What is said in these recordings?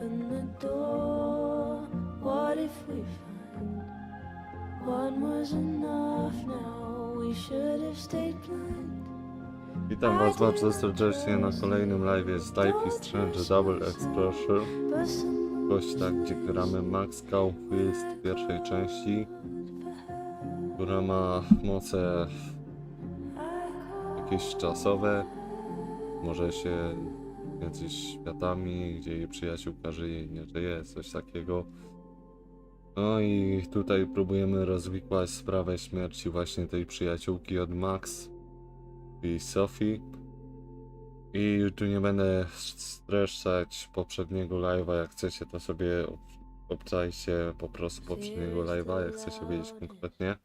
open the door. What if we find one was enough now? We should have stayed blind. Witam was bardzo serdecznie na kolejnym live z Life is Strange Double Exposure. Gościa, gdzie gramy Max Caulfield w pierwszej części, która ma moce jakieś czasowe. Może się między światami, gdzie jej przyjaciółka żyje i nie żyje, coś takiego. No i tutaj próbujemy rozwikłać sprawę śmierci właśnie tej przyjaciółki od Max i Sophie. I tu nie będę streszczać poprzedniego live'a. Jak chcecie, to sobie obczajcie po prostu poprzedniego live'a, jak chcecie wiedzieć konkretnie.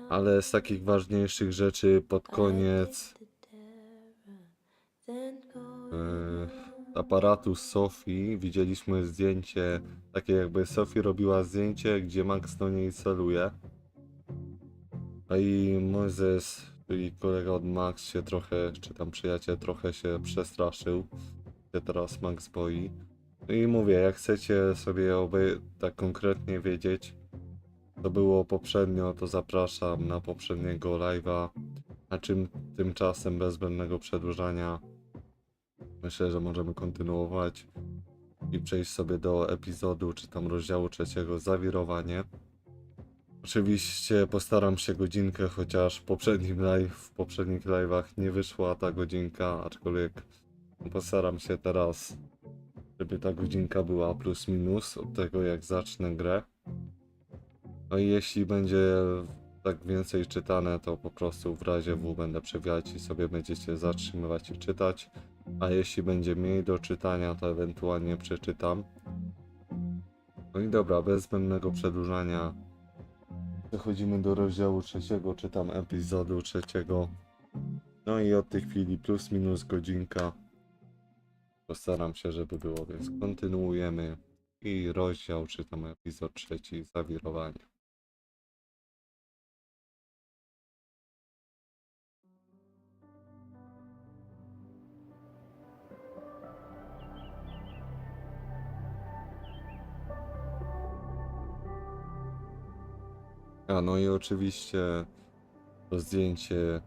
Ale z takich ważniejszych rzeczy pod koniec aparatu Sophie widzieliśmy zdjęcie, takie jakby Sophie robiła zdjęcie, gdzie Max do niej celuje. A i Moses, czyli kolega od Max, się trochę, czy tam przyjaciel, trochę się przestraszył. Się teraz Max boi. No i mówię, jak chcecie sobie tak konkretnie wiedzieć, co było poprzednio, to zapraszam na poprzedniego live'a. A tymczasem bez zbędnego przedłużania myślę, że możemy kontynuować i przejść sobie do epizodu, czy tam rozdziału 3 Zawirowanie. Oczywiście postaram się godzinkę, chociaż w poprzednich live'ach nie wyszła ta godzinka, aczkolwiek postaram się teraz, żeby ta godzinka była plus minus od tego, jak zacznę grę. No i jeśli będzie tak więcej czytane, to po prostu w razie W będę przewijać i sobie będziecie zatrzymywać i czytać. A jeśli będzie mniej do czytania, to ewentualnie przeczytam. No i dobra, bez zbędnego przedłużania przechodzimy do rozdziału 3, czytam epizodu 3. No i od tej chwili plus minus godzinka. Postaram się, żeby było, więc kontynuujemy. I rozdział, czytam epizod 3, Zawirowanie. A no i oczywiście to zdjęcie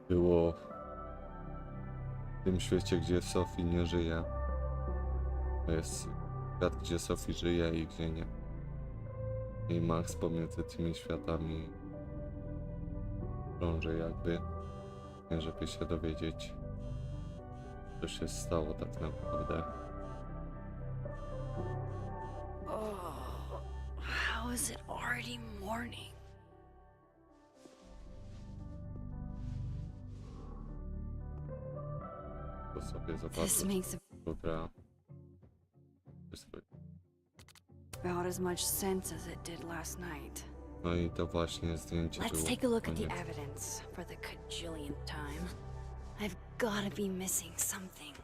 było w tym świecie, gdzie Sophie nie żyje. To jest świat, gdzie Sophie żyje i gdzie nie. I Max pomiędzy tymi światami krąży jakby, żeby się dowiedzieć, co się stało tak naprawdę. How is it already morning? To sobie This zobaczyć. makes Dobra. about as much sense as it did last night. No i to właśnie zdjęcie było. Let's take a look at the koniec. evidence for the cajillionth time. I've gotta be missing something.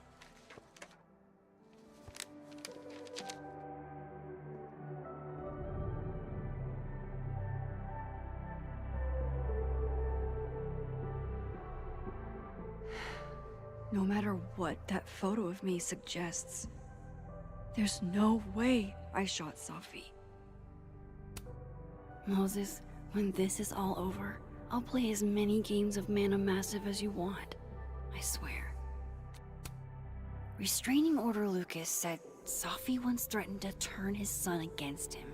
No matter what that photo of me suggests, there's no way I shot Sophie. Moses, when this is all over, I'll play as many games of Mana Massive as you want. I swear. Restraining Order Lucas said Sophie once threatened to turn his son against him.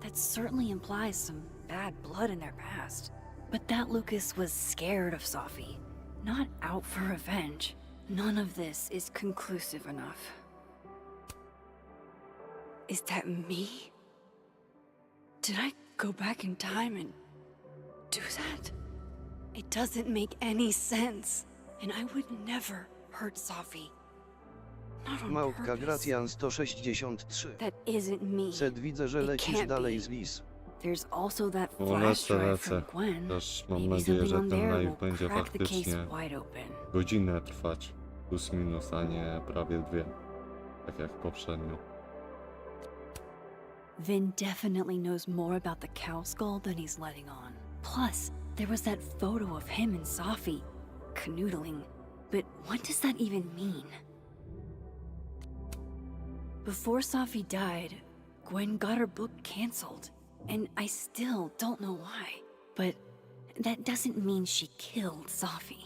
That certainly implies some bad blood in their past. But that Lucas was scared of Sophie, not out for revenge. None of this is conclusive enough. Is that me? Did I go back in time and do that? It doesn't make any sense. And I would never hurt Sophie. Not on Małpka purpose. Gracjan 163. That isn't me. Sed widzę, że It lecisz can't dalej be. z lis. There's also that O, flash drive lecę. from Gwen. Też mam Maybe nadzieję, something że on ten there live will będzie crack the case faktycznie wide open. godzinę trwać. Plus minus, a nie prawie 2. Tak jak poprzednio. Vin definitely knows more about the cow skull than he's letting on. Plus, there was that photo of him and Sophie canoodling. But what does that even mean? Before Safi died, Gwen got her book canceled. And I still don't know why. But that doesn't mean she killed Safi.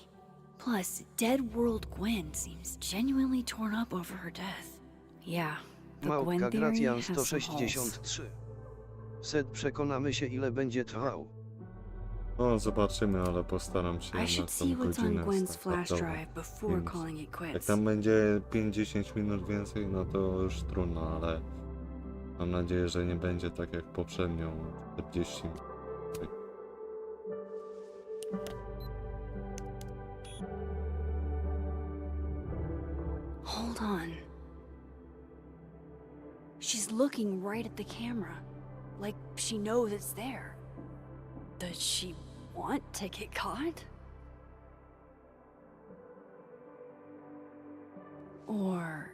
Plus, Dead World Gwen seems genuinely torn up over her death. Yeah, the Gwen Małpka theory Gracjan has some holes. 163. Set przekonamy się ile będzie trwał. No, zobaczymy, ale postaram się I na should tą see what's on godzinę Gwen's flash startować. drive before Więc calling it jak quits. tam będzie 5-10 minut więcej, no to już trudno, ale mam nadzieję, że nie będzie tak jak poprzednią 40 minut. Hold on. She's looking right at the camera, like she knows it's there. Does she want to get caught? Or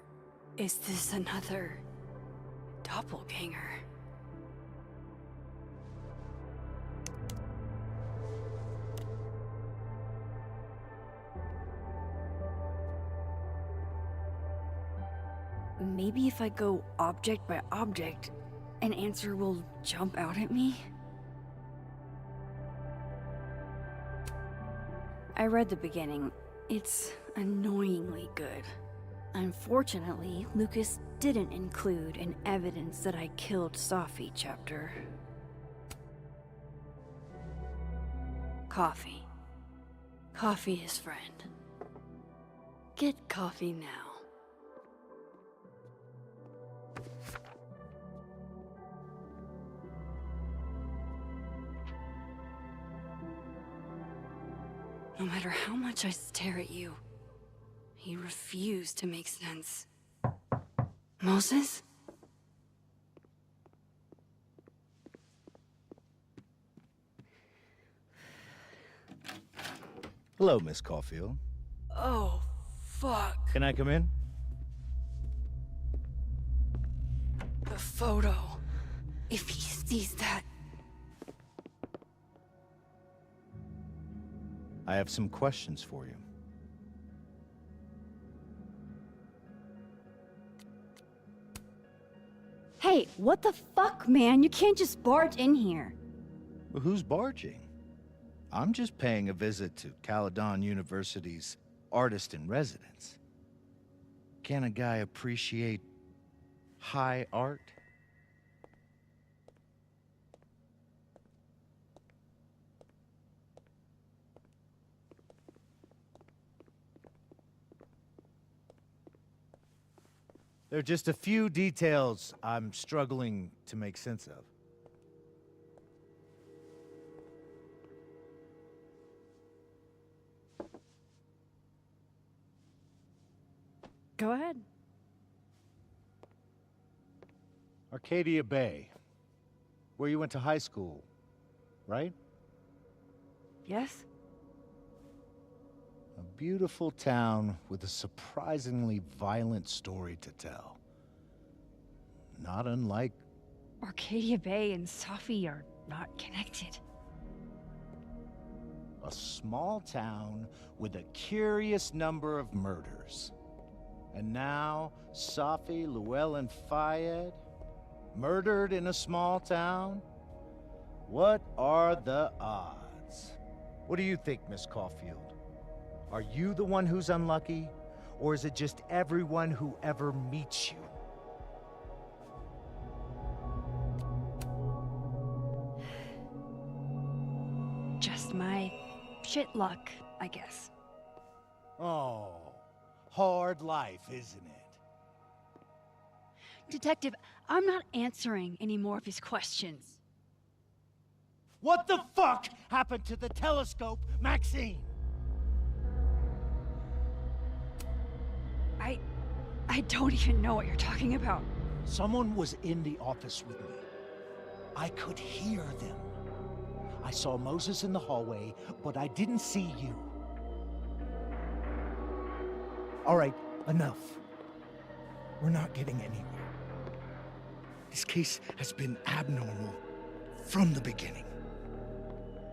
is this another doppelganger? Maybe if I go object by object, an answer will jump out at me? I read the beginning. It's annoyingly good. Unfortunately, Lucas didn't include an evidence that I killed Safi chapter. Coffee. Coffee is friend. Get coffee now. No matter how much I stare at you, you refuse to make sense. Moses? Hello, Miss Caulfield. Oh, fuck. Can I come in? The photo. If he sees that... I have some questions for you. Hey, what the fuck, man? You can't just barge in here. Well, who's barging? I'm just paying a visit to Caledon University's artist in residence. Can a guy appreciate high art? There are just a few details I'm struggling to make sense of. Go ahead. Arcadia Bay, where you went to high school, right? Yes? A beautiful town with a surprisingly violent story to tell. Not unlike... Arcadia Bay and Safi are not connected. a small town with a curious number of murders. And now, Safi, Llewellyn Fayed, murdered in a small town? What are the odds? What do you think, Miss Caulfield? Are you the one who's unlucky? Or is it just everyone who ever meets you? Just my shit luck, I guess. Oh, hard life, isn't it? Detective, I'm not answering any more of his questions. What the fuck happened to the telescope, Maxine? I don't even know what you're talking about. Someone was in the office with me. I could hear them. I saw Moses in the hallway, but I didn't see you. All right, enough. We're not getting anywhere. This case has been abnormal from the beginning.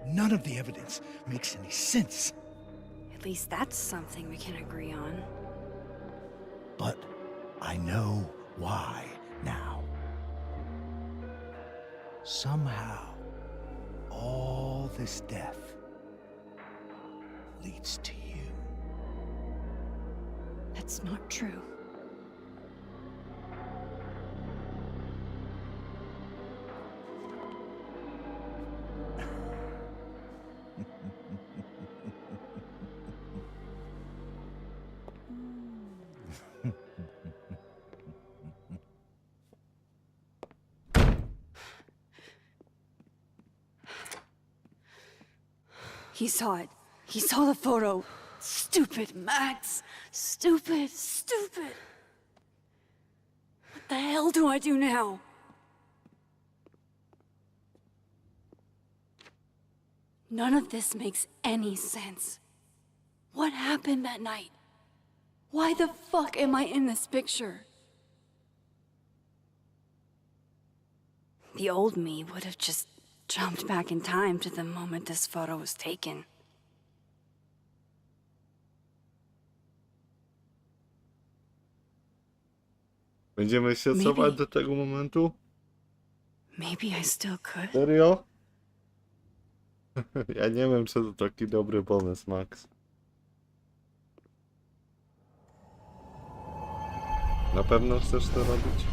None of the evidence makes any sense. At least that's something we can agree on. But I know Why now? Somehow, all this death leads to you. That's not true. He saw it. He saw the photo. Stupid Max. Stupid, stupid. What the hell do I do now? None of this makes any sense. What happened that night? Why the fuck am I in this picture? The old me would have just jumped back in time to the moment this photo was taken. Będziemy się cofać Maybe. do tego momentu? Maybe I still could. Serio? Ja nie wiem, czy to taki dobry pomysł, Max. Na pewno chcesz to robić?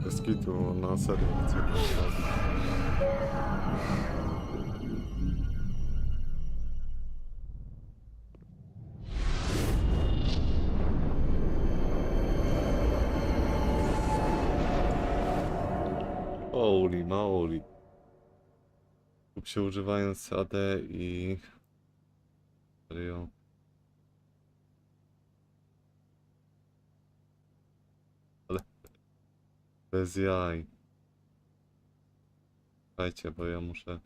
Bez kitu, na serio chcę to robić. Holy moly. Kup się używając AD i... Serio. Ale... Bez jaj. Słuchajcie, bo ja muszę...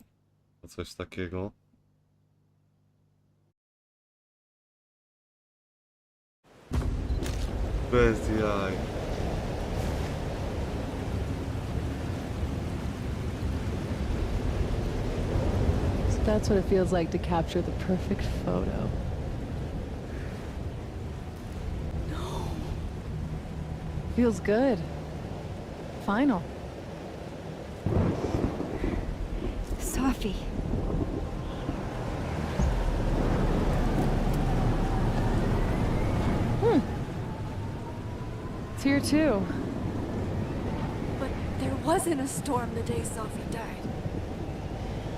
o coś takiego. Bez jaj. So that's what it feels like to capture the perfect photo. No. Feels good. Final. Sophie. It's here too. But there wasn't a storm the day Sophie died.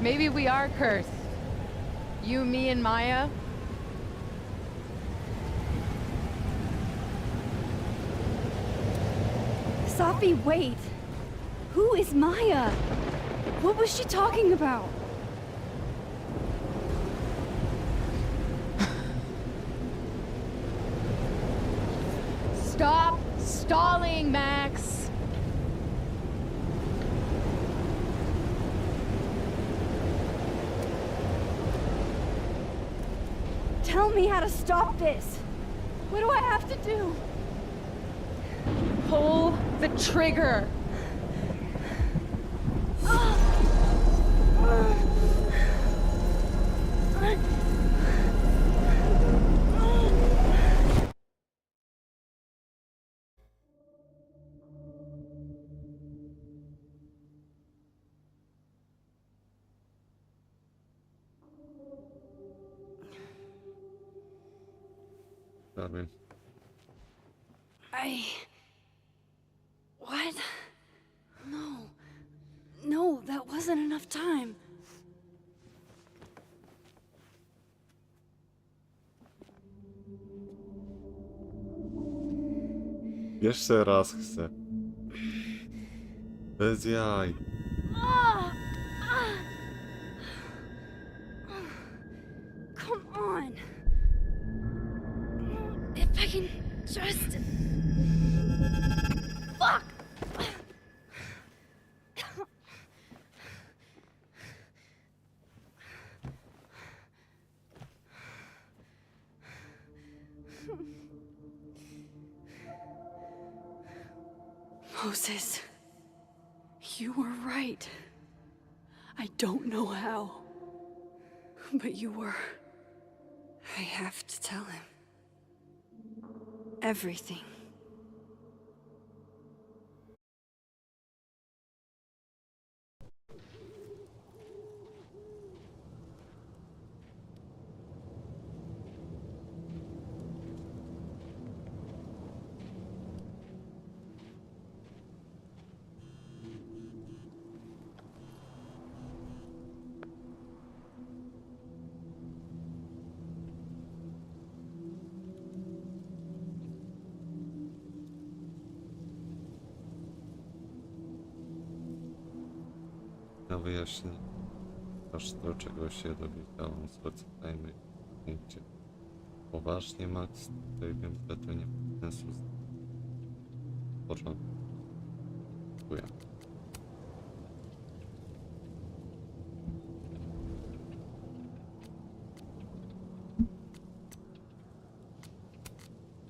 Maybe we are cursed. You, me, and Maya. Sophie, wait. Who is Maya? What was she talking about? Stop stalling, Max. Tell me how to stop this. What do I have to do? Pull the trigger. Darwin. What? No. No, that wasn't enough time. Jeszcze raz chcę. Bez jaj. Come on. If I can just... Fuck! Moses, You were right. I don't know how, but you were. I have to tell him. Everything. Na wyjaśnienie. Aż do czego się dowiedziałam, zwracajmy zdjęcie. Poważnie, Max, tutaj wiem, że to nie ma sensu. W porządku. Dziękuję.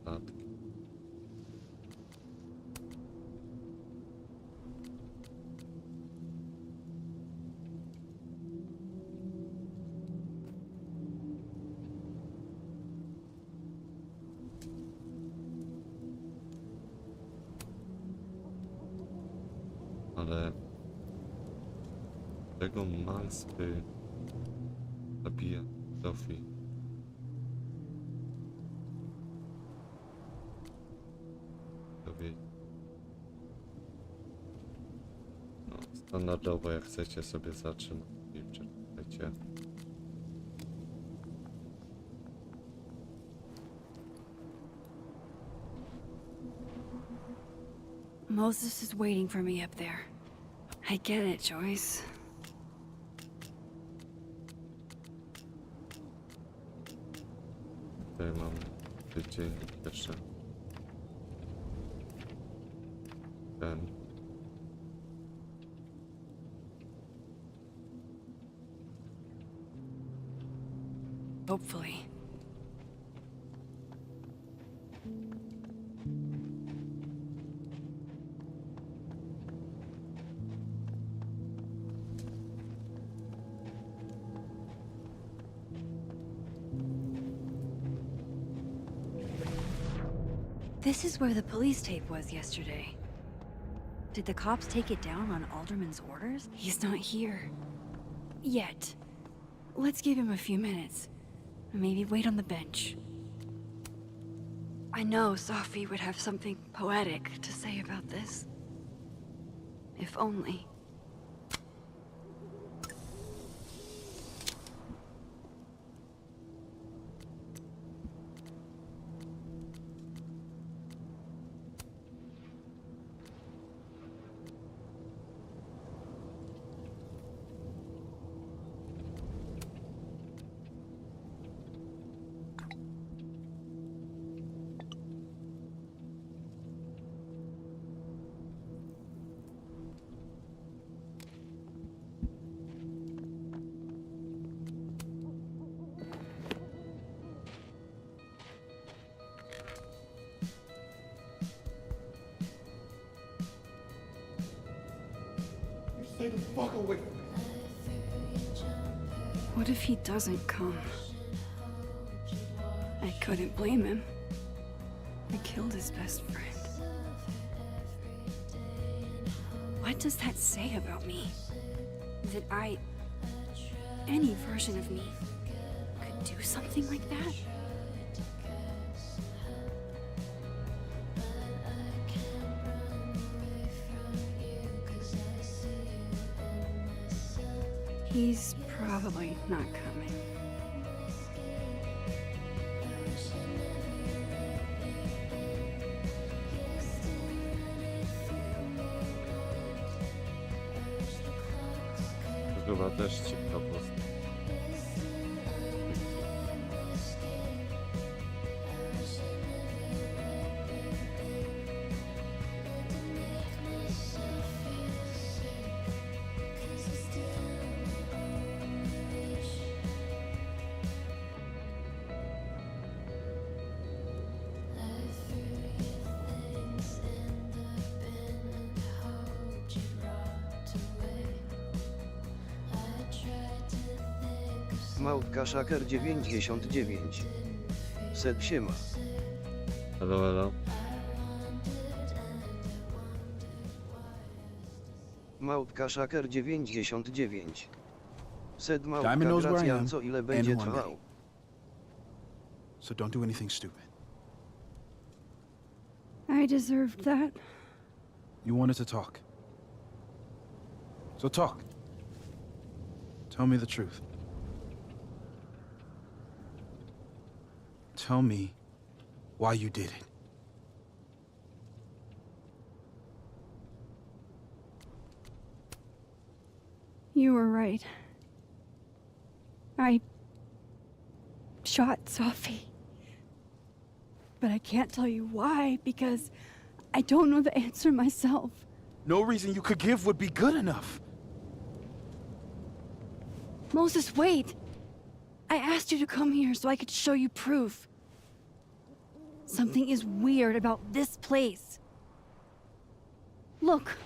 Statki. Ale czego Max by zabija Sophie? No, standardowo, jak chcecie sobie zatrzymać i przeczytajcie. Moses is waiting for me up there. I get it, Joyce. Tutaj mamy tydzień jeszcze. Ten. Hopefully. This is where the police tape was yesterday. Did the cops take it down on Alderman's orders? He's not here. Yet. Let's give him a few minutes. Maybe wait on the bench. I know Sophie would have something poetic to say about this. If only. Stay the fuck away from me. What if he doesn't come? I couldn't blame him. I killed his best friend. What does that say about me? That any version of me, could do something like that? He's probably not coming. To chyba też ciekawostka. Małpka Shaker 99. Sed siema. Hello, hello. Małpka Shaker 99. Sed małpka Diamond knows where I gracja, am, co ile and będzie who I'm trwał. getting. So don't do anything stupid. I deserved that. You wanted to talk. So talk. Tell me the truth. Tell me why you did it. You were right. I shot Sophie. But I can't tell you why, because I don't know the answer myself. No reason you could give would be good enough. Moses, wait! I asked you to come here so I could show you proof. Something is weird about this place. Look.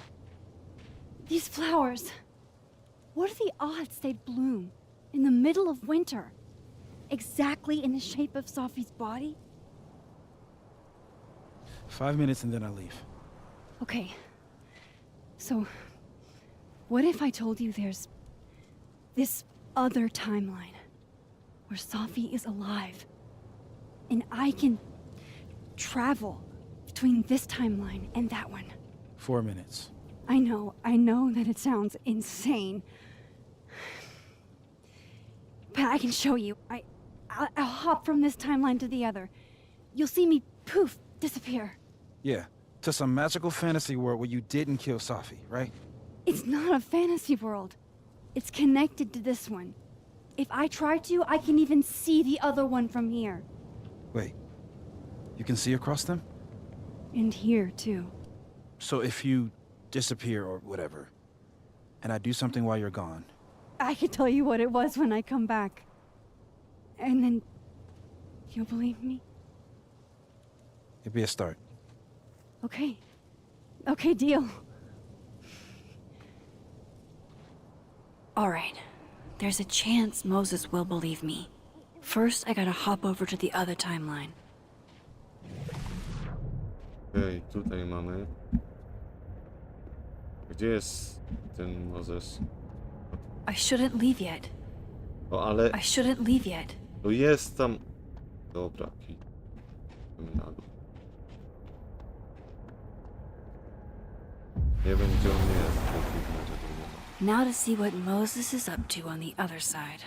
These flowers. What are the odds they'd bloom in the middle of winter? Exactly in the shape of Sophie's body? 5 minutes and then I leave. Okay. So, what if I told you there's this other timeline where Sophie is alive and I can travel between this timeline and that one? 4 minutes. I know that it sounds insane. But I can show you. I'll hop from this timeline to the other. You'll see me poof, disappear. Yeah, to some magical fantasy world where you didn't kill Sophie, right? It's not a fantasy world. It's connected to this one. If I try to, I can even see the other one from here. Wait, you can see across them? And here, too. So if you disappear or whatever, and I do something while you're gone, I can tell you what it was when I come back. And then you'll believe me? it'd be a start. Okay. Okay, deal. All right. There's a chance Moses will believe me. First, I gotta hop over to the other timeline. Okej, tutaj mamy. Gdzie jest ten Moses? I shouldn't leave yet. O, ale I shouldn't leave yet. to jest tam... Dobra, na dół. Nie wiem, gdzie on jest. Bo kliknę, że go nie ma. Now to see what Moses is up to on the other side.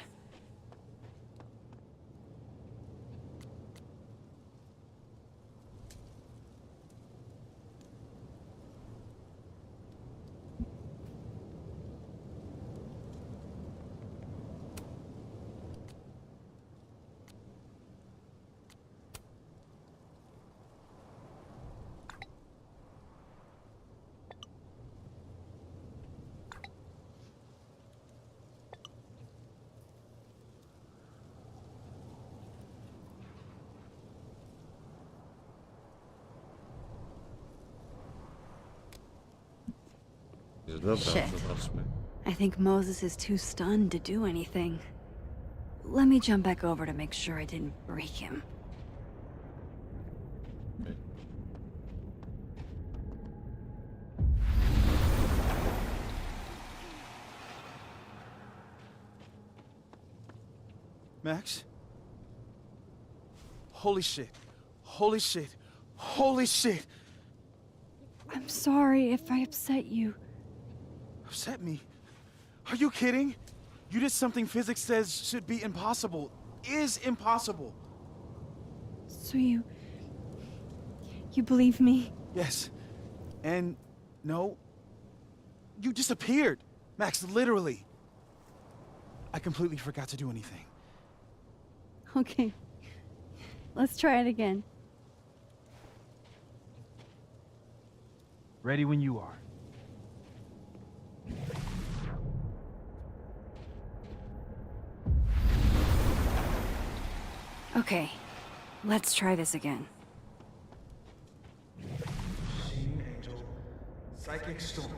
Dobra, Shit. zobaczmy. I think Moses is too stunned to do anything. Let me jump back over to make sure I didn't break him. Okej. Max? Holy shit. Holy shit. Holy shit! I'm sorry if I upset you. Upset me? Are you kidding? You did something physics says should be impossible. Is impossible. So you believe me? Yes. And no. You disappeared. Max, literally. I completely forgot to do anything. Okay. Let's try it again. Ready when you are. Okay, let's try this again. Machine Angel, Psychic Storm.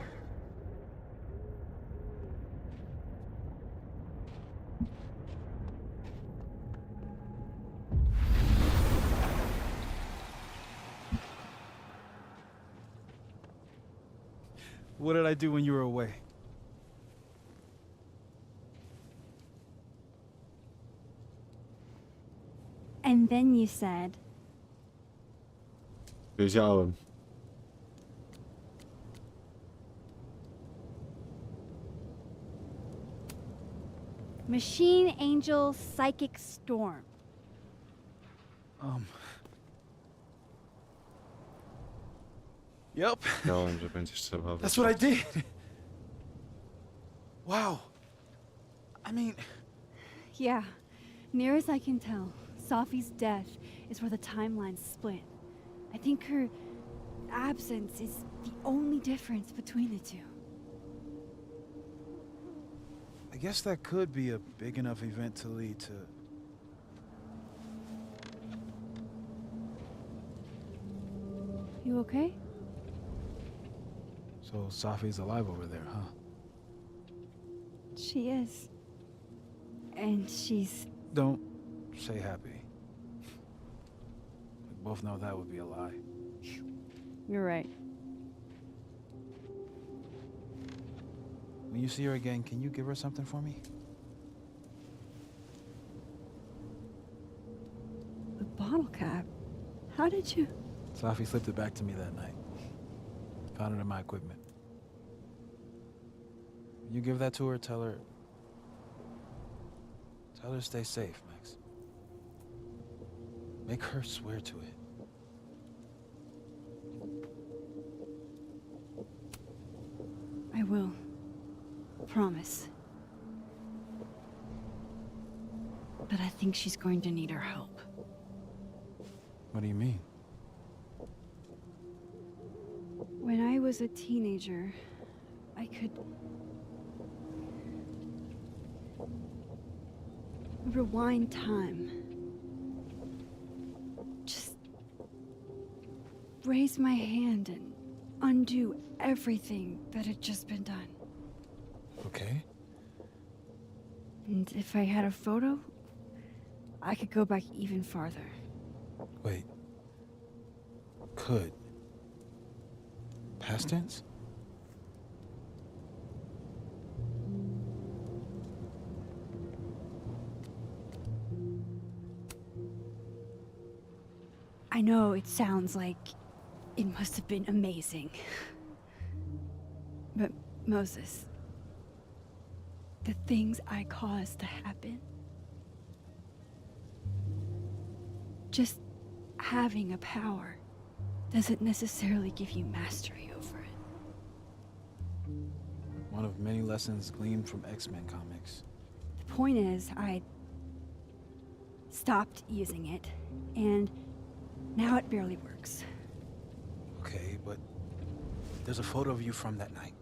What did I do when you were away? And then you said, Wiedziałem. Machine Angel Psychic Storm. Yep. Wiedziałem, że będziesz trzeba. That's what I did. Wow. I mean, Yeah, near as I can tell, Sophie's death is where the timelines split. I think her absence is the only difference between the two. I guess that could be a big enough event to lead to... You okay? So Sophie's alive over there, huh? She is. And she's... Don't say happy. We both know that would be a lie. You're right. When you see her again, can you give her something for me? The bottle cap? How did you... Sophie slipped it back to me that night. Found it in my equipment. When you give that to her, tell her to stay safe, Max. Make her swear to it. I will. Promise. But I think she's going to need our help. What do you mean? When I was a teenager, I could... rewind time. Just... raise my hand and undo everything that had just been done. Okay. And if I had a photo, I could go back even farther. Wait. Could. Past tense? I know it sounds like it must have been amazing. But Moses, the things I caused to happen, just having a power doesn't necessarily give you mastery over it. One of many lessons gleaned from X-Men comics. The point is, I stopped using it, and now it barely works. Okay, but there's a photo of you from that night,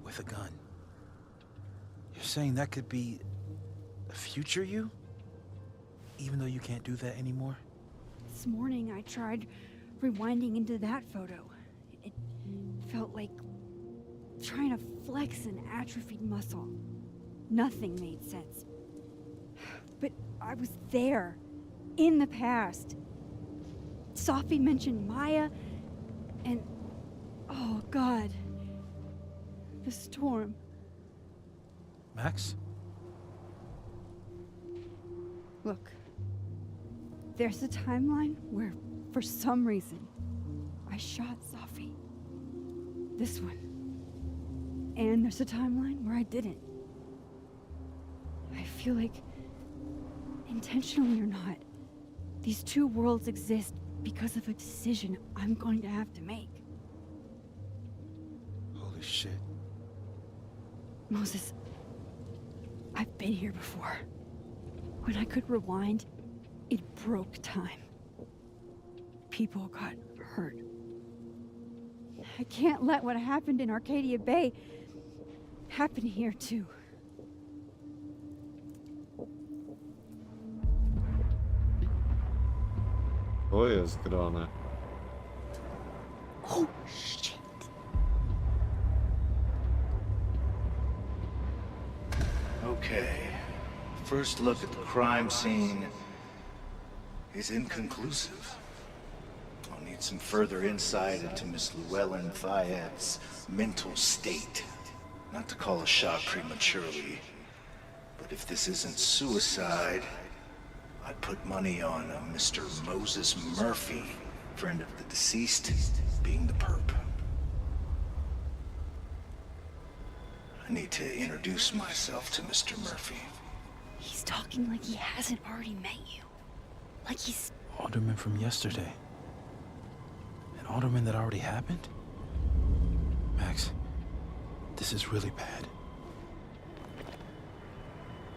with a gun. You're saying that could be a future you? Even though you can't do that anymore? This morning I tried rewinding into that photo. It felt like trying to flex an atrophied muscle. Nothing made sense. But I was there, in the past. Sophie mentioned Maya, and oh God, the storm. Max? Look, there's a timeline where, for some reason, I shot Sophie. This one. And there's a timeline where I didn't. I feel like, intentionally or not, these two worlds exist because of a decision I'm going to have to make. Holy shit. Moses, I've been here before. When I could rewind, it broke time. People got hurt. I can't let what happened in Arcadia Bay happen here too. To jest grane. Oh, shit. Okay. First look at the crime scene is inconclusive. I'll need get some further insight into Miss Llewellyn Fayette's mental state. Not to call a shot prematurely, but if this isn't suicide, I'd put money on Mr. Moses Murphy, friend of the deceased, being the perp. I need to introduce myself to Mr. Murphy. He's talking like he hasn't already met you. Like he's... Alderman from yesterday. An alderman that already happened? Max, this is really bad.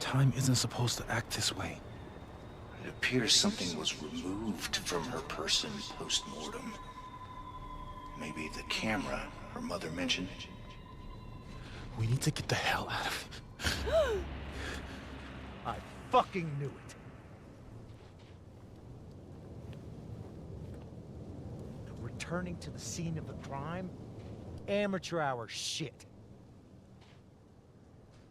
Time isn't supposed to act this way. It appears something was removed from her person post-mortem. Maybe the camera her mother mentioned. We need to get the hell out of here. I fucking knew it. Returning to the scene of the crime? Amateur hour shit.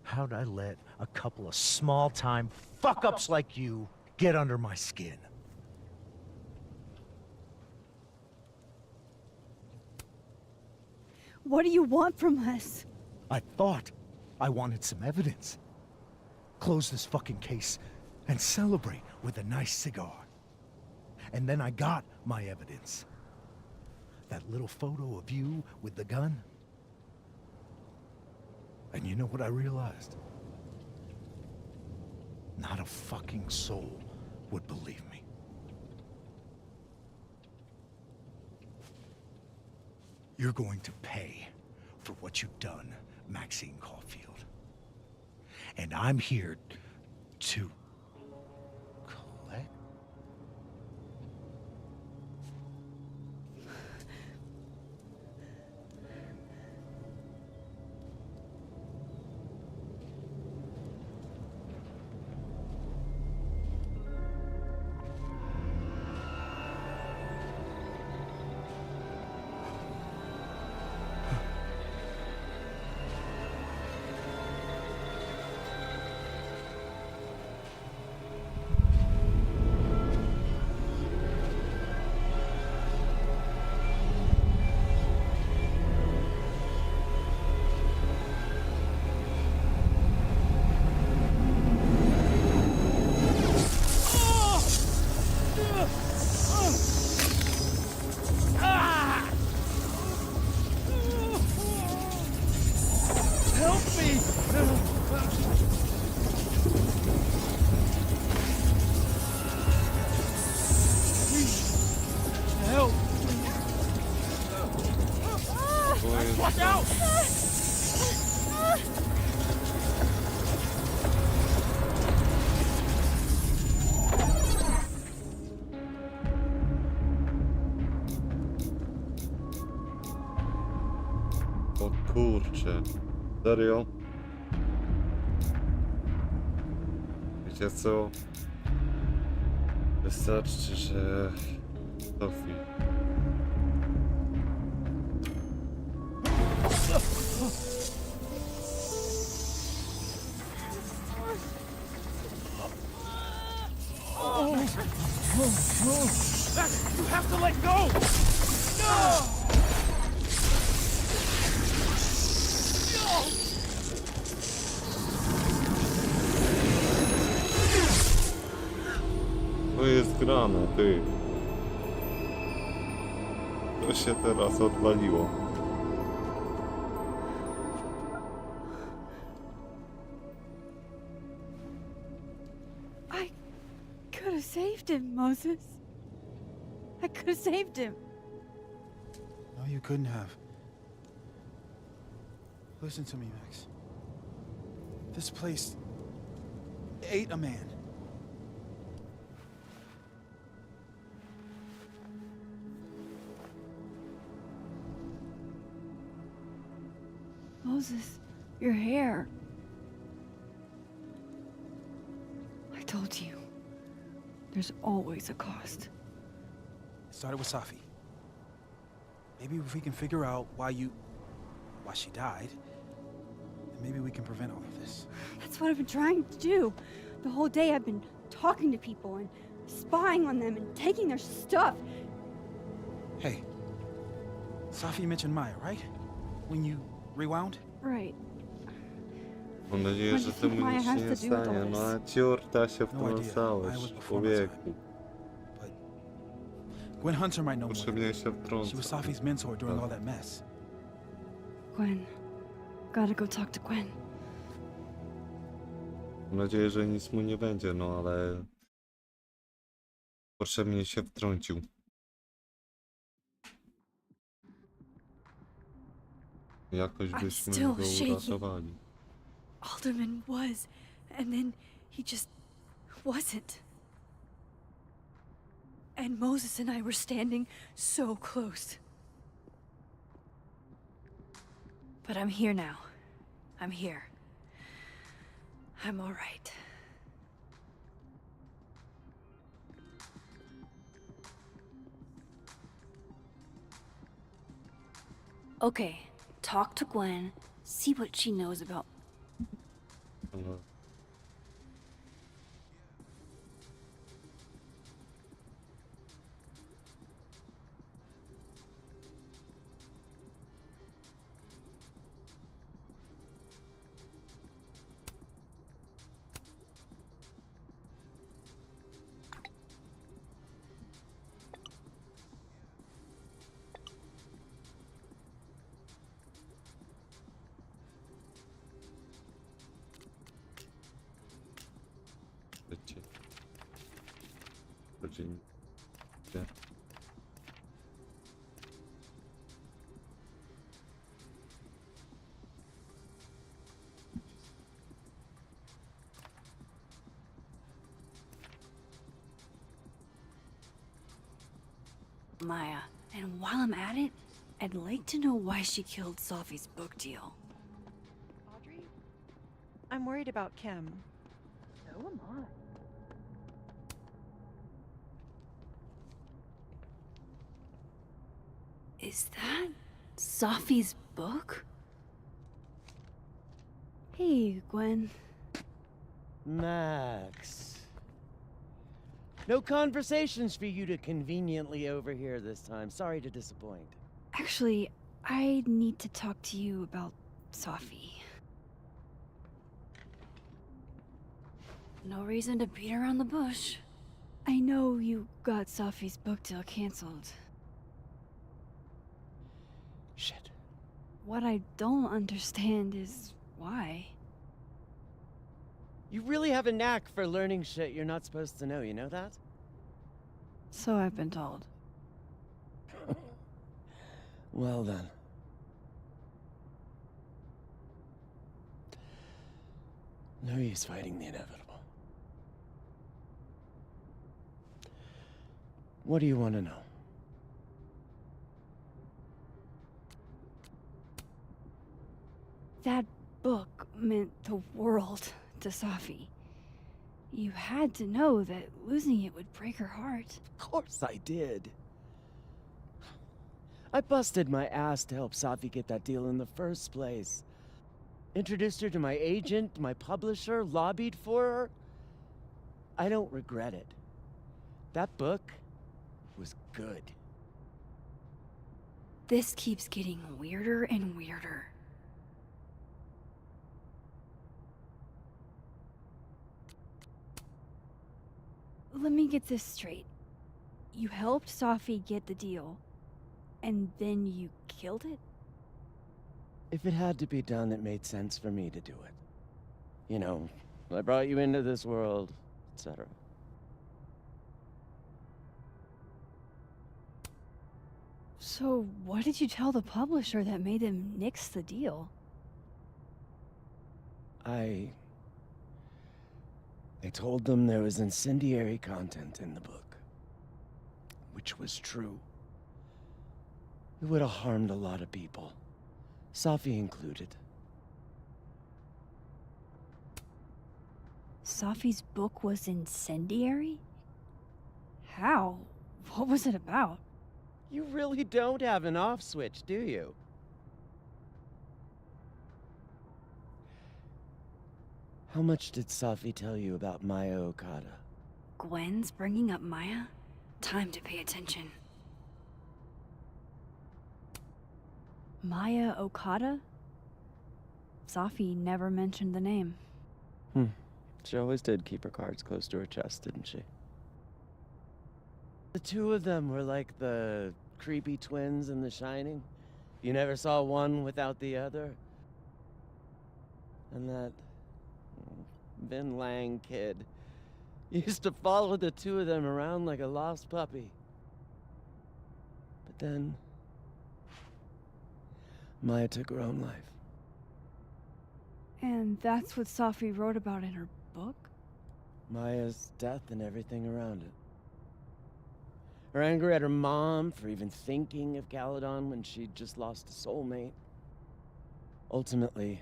How'd I let a couple of small-time fuck-ups like you get under my skin? What do you want from us? I thought I wanted some evidence. Close this fucking case and celebrate with a nice cigar. And then I got my evidence. That little photo of you with the gun. And you know what I realized? Not a fucking soul would believe me. You're going to pay for what you've done, Maxine Caulfield. And I'm here to collect. O kurczę. Serio? Wiecie co? Wystarczy, że... Sophie. You have to let go! No! To jest grane, ty. To się teraz odwaliło. I could have saved him, Moses. I could have saved him. No, you couldn't have. Listen to me, Max. This place ate a man. Moses, your hair. I told you. There's always a cost. It started with Safi. Maybe if we can figure out why she died, then maybe we can prevent all of this. That's what I've been trying to do. The whole day I've been talking to people and spying on them and taking their stuff. Hey, Safi mentioned Maya, right? When you rewound? Right. Mam nadzieję, że temu Maya nic się has nie to do with all stanie. this. No a ciurta się No idea. I was wtrącałeś, before my time. człowieku. But Gwen Hunter might know more. Potrzebnie się She was wtrącał. Safi's mentor during all that mess. Gwen. Gotta go talk to Gwen. Mam nadzieję, że nic mu nie będzie, no ale... Potrzebnie się wtrącił. Jakoś I'm byśmy still go shaking. uratowali. Alderman was, and then he just wasn't. And Moses and I were standing so close. But I'm here now. I'm here. I'm all right. Okay, talk to Gwen, see what she knows about. No. Wiecie. Godzin. Nie. Maya, and while I'm at it, I'd like to know why she killed Safi's book deal. Audrey? I'm worried about Kim. So am I. Is that Safi's book? Hey, Gwen. Max. No conversations for you to conveniently overhear this time. Sorry to disappoint. Actually, I need to talk to you about Safi. No reason to beat around the bush. I know you got Safi's book deal canceled. Shit. What I don't understand is why. You really have a knack for learning shit you're not supposed to know, you know that? So I've been told. Well then. No use fighting the inevitable. What do you want to know? That book meant the world to Safi. You had to know that losing it would break her heart. Of course I did. I busted my ass to help Safi get that deal in the first place. Introduced her to my agent, my publisher, lobbied for her. I don't regret it. That book was good. This keeps getting weirder and weirder. Let me get this straight. You helped Safi get the deal, and then you killed it? If it had to be done, it made sense for me to do it. You know, I brought you into this world, etc. So what did you tell the publisher that made them nix the deal? I told them there was incendiary content in the book. Which was true. It would have harmed a lot of people. Safi included. Safi's book was incendiary? How? What was it about? You really don't have an off switch, do you? How much did Safi tell you about Maya Okada? Gwen's bringing up Maya? Time to pay attention. Maya Okada? Safi never mentioned the name. She always did keep her cards close to her chest, didn't she? The two of them were like the creepy twins in The Shining. You never saw one without the other. And that Vin Lang kid used to follow the two of them around like a lost puppy. But then Maya took her own life. And that's what Safi wrote about in her book? Maya's death and everything around it. Her anger at her mom for even thinking of Caledon when she'd just lost a soulmate. Ultimately,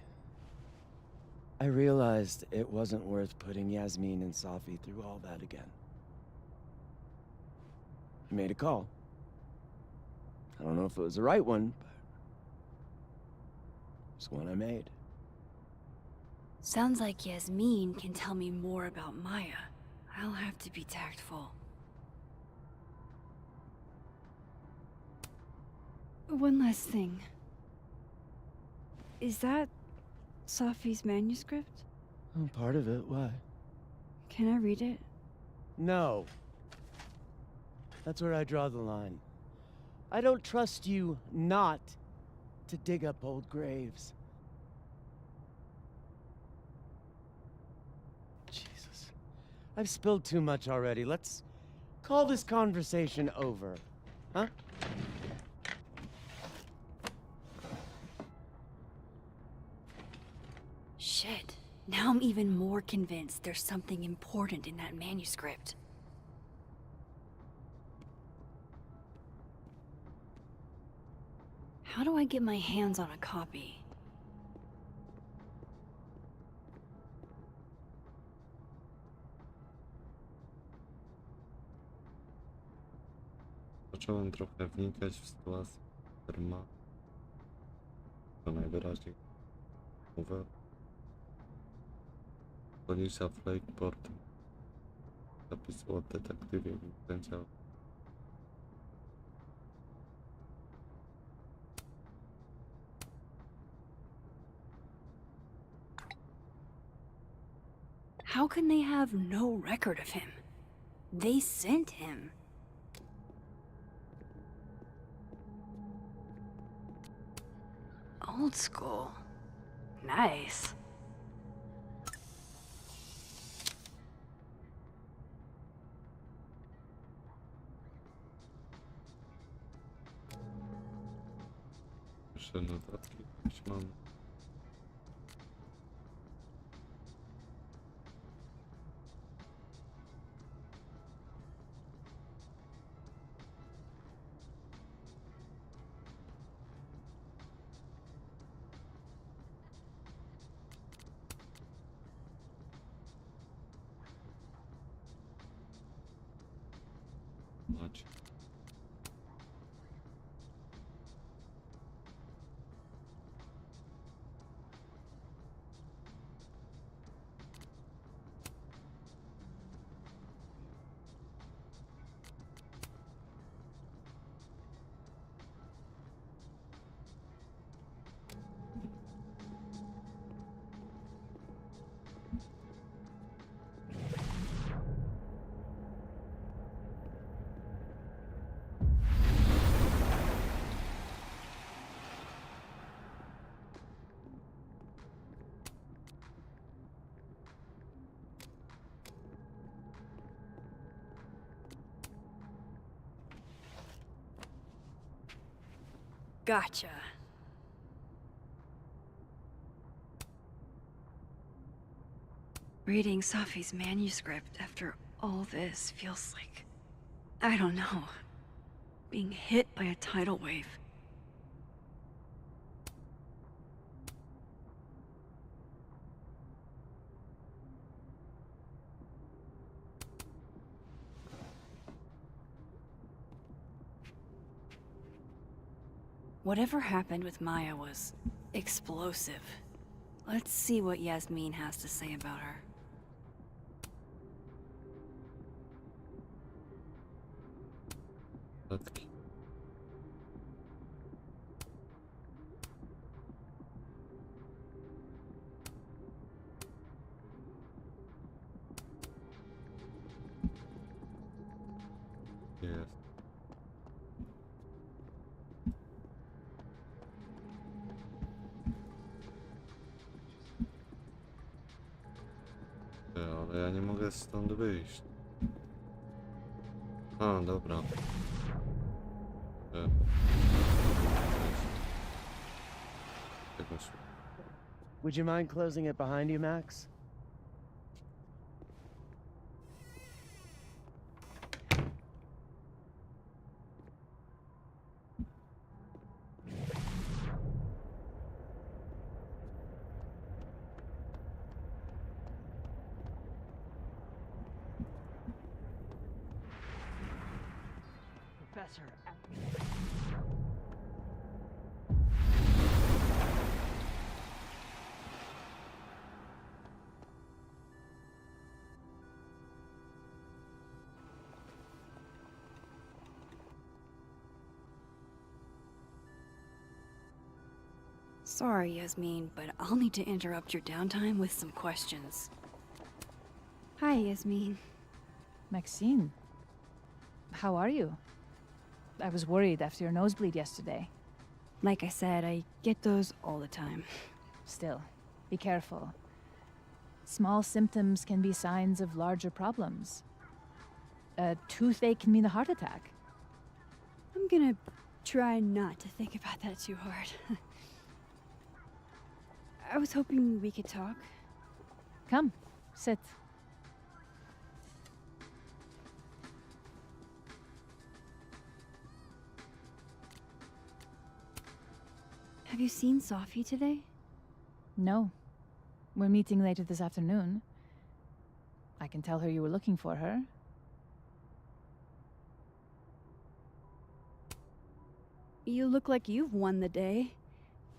I realized it wasn't worth putting Yasmin and Safi through all that again. I made a call. I don't know if it was the right one, but it's one I made. Sounds like Yasmin can tell me more about Maya. I'll have to be tactful. One last thing. Is that Safi's manuscript? Oh, part of it. Why? Can I read it? No. That's where I draw the line. I don't trust you not to dig up old graves. Jesus. I've spilled too much already. Let's call this conversation over. Huh? Shit. Now I'm even more convinced there's something important in that manuscript. How do I get my hands on a copy? Zacząłem trochę wnikać w sytuację, która ma to najwyraźniej mówię. Policja Flakeport zapisał o detektywie Vincencie. How can they have no record of him? They sent him. Old school. Nice. Jeszcze notatki jakieś mam. Macie. Gotcha. Reading Safi's manuscript after all this feels like, I don't know, being hit by a tidal wave. Whatever happened with Maya was explosive. Let's see what Yasmin has to say about her. Notatki. Ale ja nie mogę stąd wyjść. A, dobra. E. Jakoś. Would you mind closing it behind you, Max? Professor. Sorry, Yasmin, but I'll need to interrupt your downtime with some questions. Hi, Yasmin. Maxine, how are you? I was worried after your nosebleed yesterday. Like I said, I get those all the time. Still, be careful. Small symptoms can be signs of larger problems. A toothache can mean a heart attack. I'm gonna try not to think about that too hard. I was hoping we could talk. Come, sit. Have you seen Sophie today? No. We're meeting later this afternoon. I can tell her you were looking for her. You look like you've won the day.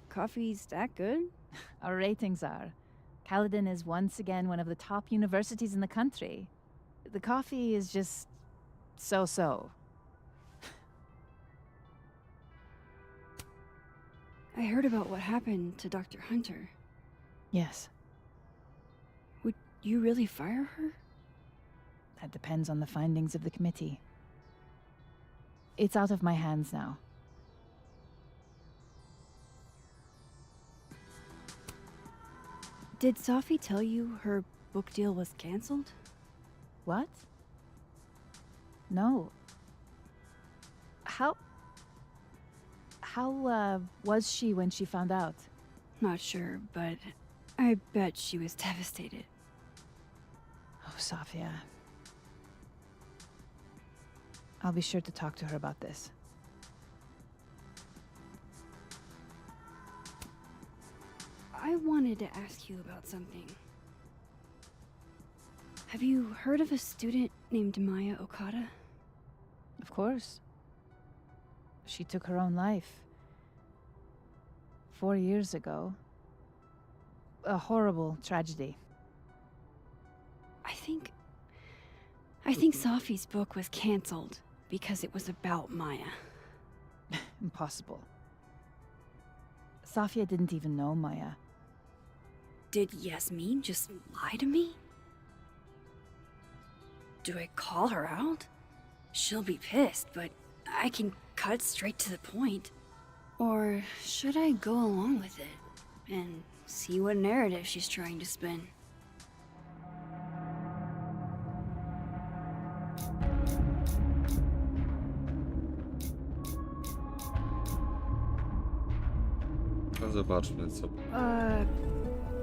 Coffee's that good? Our ratings are. Caledon is once again one of the top universities in the country. The coffee is just so-so. I heard about what happened to Dr. Hunter. Yes, Would you really fire her? that depends on the findings of the committee. It's out of my hands now. Did Sophie tell you her book deal was canceled? What? No. How was she when she found out? Not sure, but I bet she was devastated. Oh, Sophia. I'll be sure to talk to her about this. I wanted to ask you about something. Have you heard of a student named Maya Okada? Of course. She took her own life. 4 years ago. A horrible tragedy. I think Sophie's book was canceled because it was about Maya. Impossible. Sophia didn't even know Maya. Did Yasmin just lie to me? Do I call her out? She'll be pissed, but I can cut straight to the point. Or should I go along with it and see what narrative she's trying to spin? No zobaczmy co.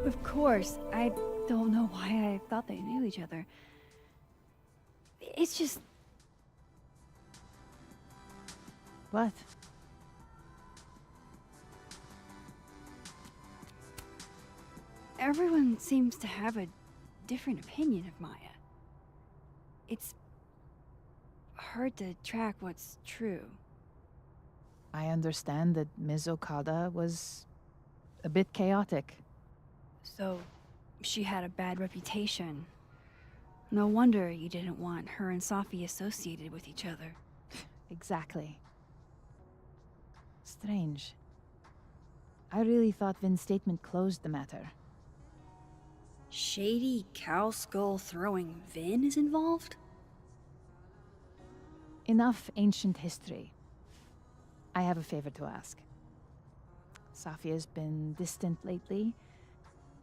Of course. I don't know why I thought they knew each other. It's just... What? Everyone seems to have a different opinion of Maya. It's hard to track what's true. I understand that Ms. Okada was a bit chaotic. So, she had a bad reputation. No wonder you didn't want her and Sophie associated with each other. Exactly. Strange. I really thought Vin's statement closed the matter. Shady cow skull throwing Vin is involved? Enough ancient history. I have a favor to ask. Sophia's been distant lately.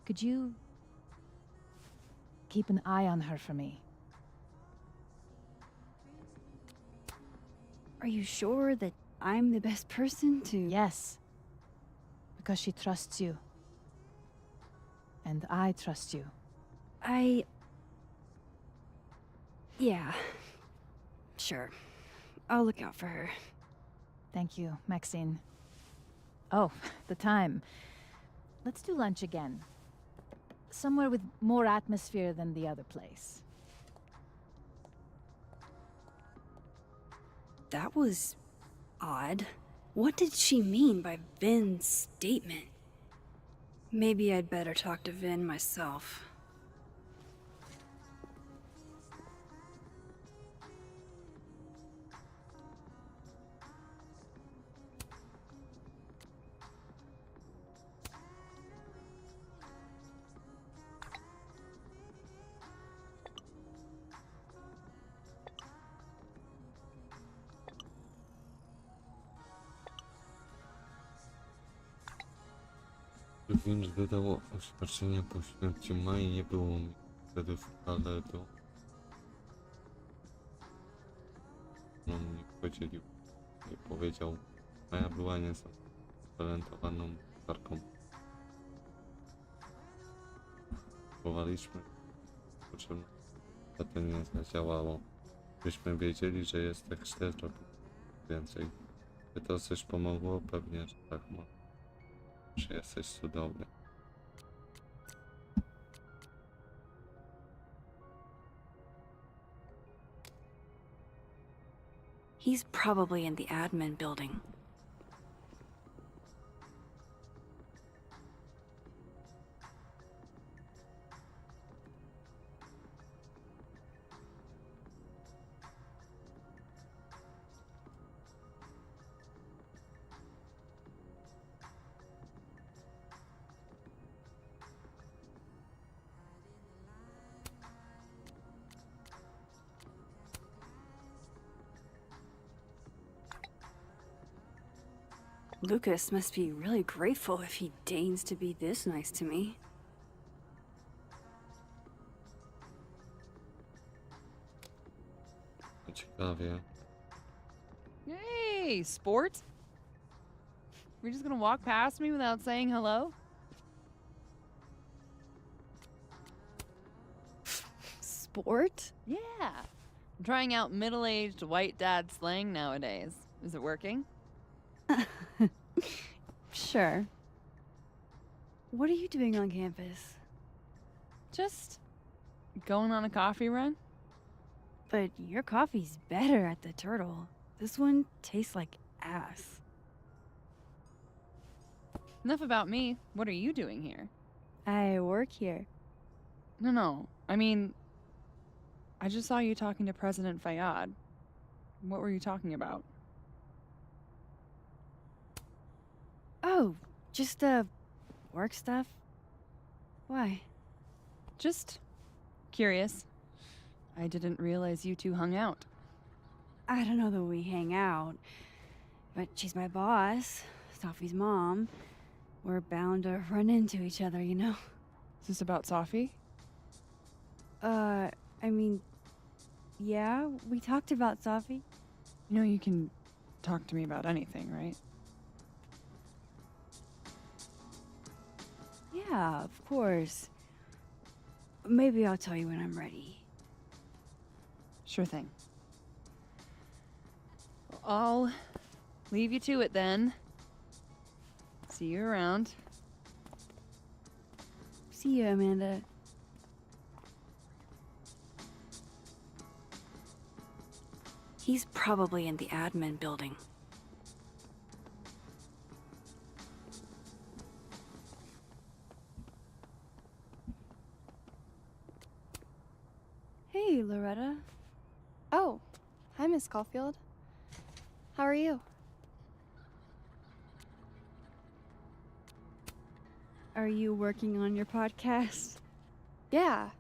Could you keep an eye on her for me. Are you sure that I'm the best person to... Yes. Because she trusts you. And I trust you. Yeah. Sure. I'll look out for her. Thank you, Maxine. Oh, the time. Let's do lunch again. Somewhere with more atmosphere than the other place. That was odd. What did she mean by Vin's statement? Maybe I'd better talk to Vin myself. Wiem, wydało oświadczenie po śmierci Mai, nie było mi wtedy w Kaledo. On mi podzielił, nie powiedział. Maja była niezatalentowaną aktorką. Próbowaliśmy, potrzebne, to nie zadziałało. Byśmy wiedzieli, że jest tak źle, zrobił więcej. Czy to coś pomogło? Pewnie, że tak ma. Że jesteś cudowny. He's probably in the admin building. Lucas must be really grateful if he deigns to be this nice to me. Ciekawie. Hey, sport? We're just gonna walk past me without saying hello? Sport? Yeah. I'm trying out middle-aged white dad slang nowadays. Is it working? Sure. What are you doing on campus? Just going on a coffee run? But your coffee's better at the Turtle. This one tastes like ass. Enough about me. What are you doing here? I work here. No. I mean, I just saw you talking to President Fayyad. What were you talking about? Oh, just, work stuff? Why? Just curious. I didn't realize you two hung out. I don't know that we hang out, but she's my boss, Sophie's mom. We're bound to run into each other, you know? Is this about Sophie? I mean, yeah, we talked about Sophie. You know you can talk to me about anything, right? Yeah, of course. Maybe I'll tell you when I'm ready. Sure thing. Well, I'll leave you to it then. See you around. See you, Amanda. He's probably in the admin building. Hey, Loretta. Oh, hi, Miss Caulfield. How are you? Are you working on your podcast? Yeah.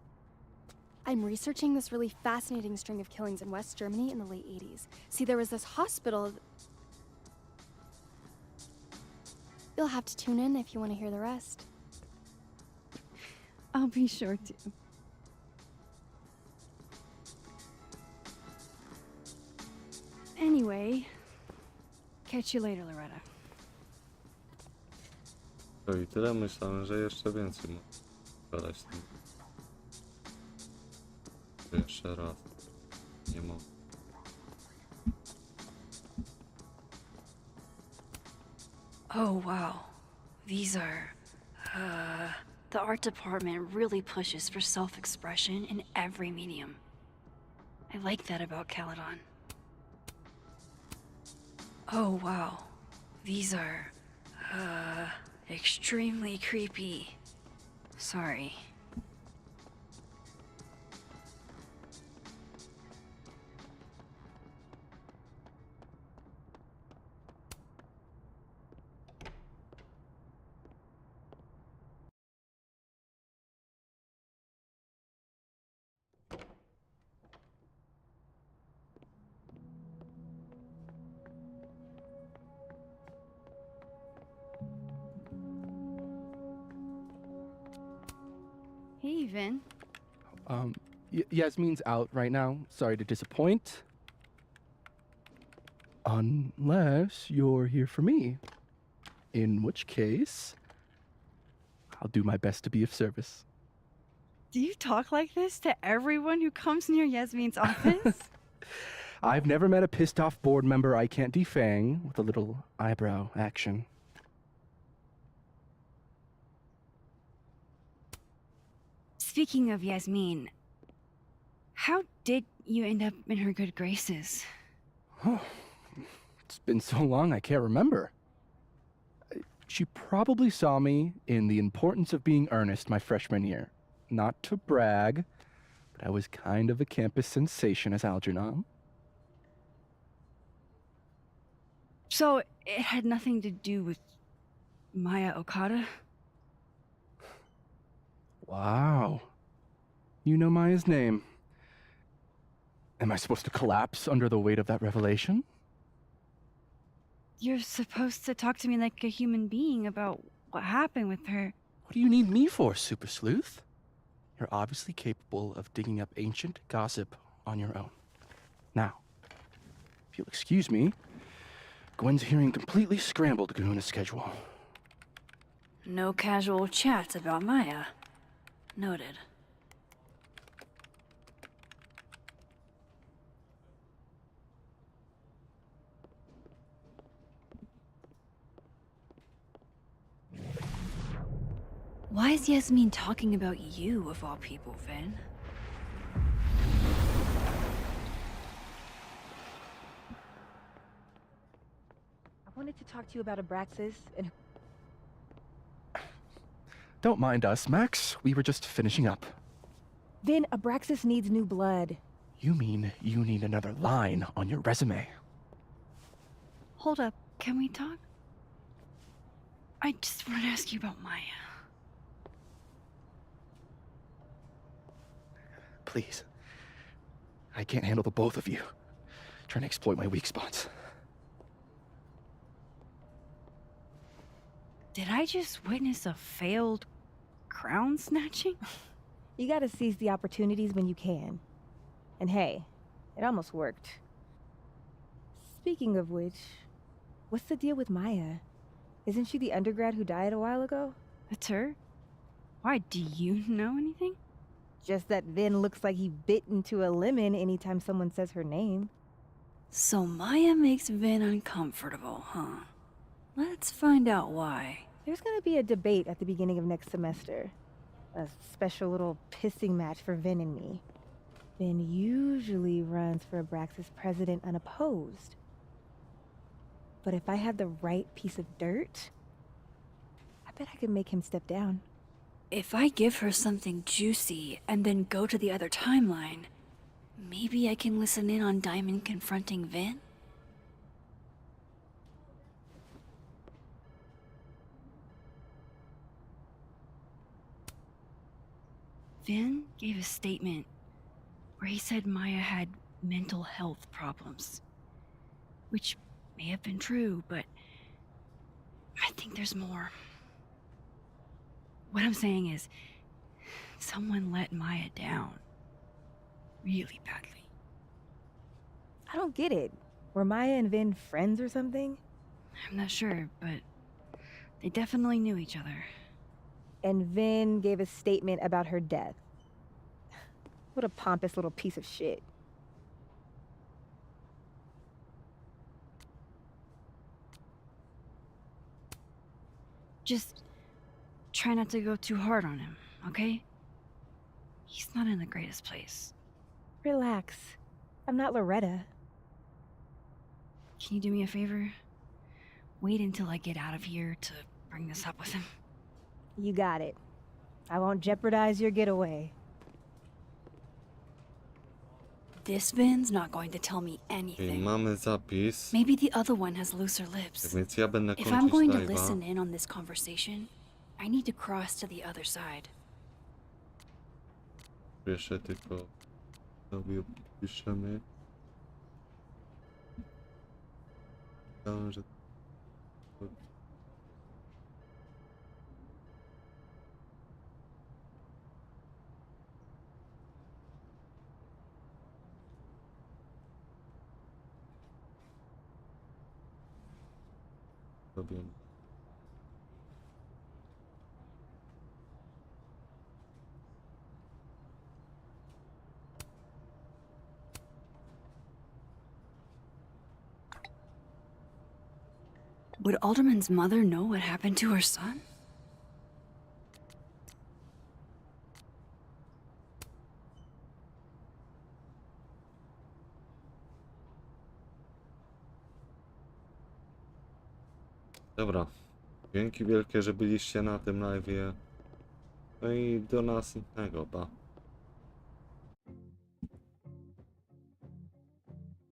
I'm researching this really fascinating string of killings in West Germany in the late 80s. See, there was this hospital. You'll have to tune in if you want to hear the rest. I'll be sure to. Anyway, catch you later, Loretta. To i tyle. Myślałem, że jeszcze więcej mógł gadać tym. Jeszcze raz. Nie mogę. Oh, wow. These are... The art department really pushes for self-expression in every medium. I like that about Caledon. Oh, wow. These are... extremely creepy. Sorry. Hey, Vin. Yasmin's out right now. Sorry to disappoint. Unless you're here for me. In which case, I'll do my best to be of service. Do you talk like this to everyone who comes near Yasmin's office? I've never met a pissed off board member I can't defang with a little eyebrow action. Speaking of Yasmin, how did you end up in her good graces? Oh, it's been so long I can't remember. She probably saw me in The Importance of Being Earnest my freshman year. Not to brag, but I was kind of a campus sensation as Algernon. So it had nothing to do with Maya Okada? Wow. You know Maya's name. Am I supposed to collapse under the weight of that revelation? You're supposed to talk to me like a human being about what happened with her. What do you need me for, Super Sleuth? You're obviously capable of digging up ancient gossip on your own. Now, if you'll excuse me, Gwen's hearing completely scrambled Kahuna schedule. No casual chats about Maya. Noted. Why is Yasmin talking about you, of all people, Vin? I wanted to talk to you about Abraxas and... Don't mind us, Max. We were just finishing up. Vin, Abraxas needs new blood. You mean you need another line on your resume? Hold up, can we talk? I just want to ask you about Maya. Please. I can't handle the both of you. Trying to exploit my weak spots. Did I just witness a failed crown snatching? You gotta seize the opportunities when you can. And hey, it almost worked. Speaking of which, what's the deal with Maya? Isn't she the undergrad who died a while ago? That's her? Why, do you know anything? Just that Vin looks like he bit into a lemon anytime someone says her name. So Maya makes Vin uncomfortable, huh? Let's find out why. There's gonna be a debate at the beginning of next semester. A special little pissing match for Vin and me. Vin usually runs for Abraxas president unopposed. But if I had the right piece of dirt, I bet I could make him step down. If I give her something juicy and then go to the other timeline, maybe I can listen in on Diamond confronting Vin? Vin gave a statement where he said Maya had mental health problems. Which may have been true, but I think there's more. What I'm saying is, someone let Maya down. Really badly. I don't get it. Were Maya and Vin friends or something? I'm not sure, but they definitely knew each other. And Vin gave a statement about her death. What a pompous little piece of shit. Just try not to go too hard on him, okay? He's not in the greatest place. Relax. I'm not Loretta. Can you do me a favor? Wait until I get out of here to bring this up with him. You got it. I won't jeopardize your getaway. This Vin's not going to tell me I anything. mamy zapis. Maybe the other one has looser lips. Więc ja będę If I'm kończyć going to live'a. listen in on this conversation, I need to cross to the other side. Jeszcze tylko sobie piszemy. Myślałem, że... Robię. Would Alderman's mother know what happened to her son? Dobra. Dzięki wielkie, że byliście na tym live'ie. No i do następnego, pa.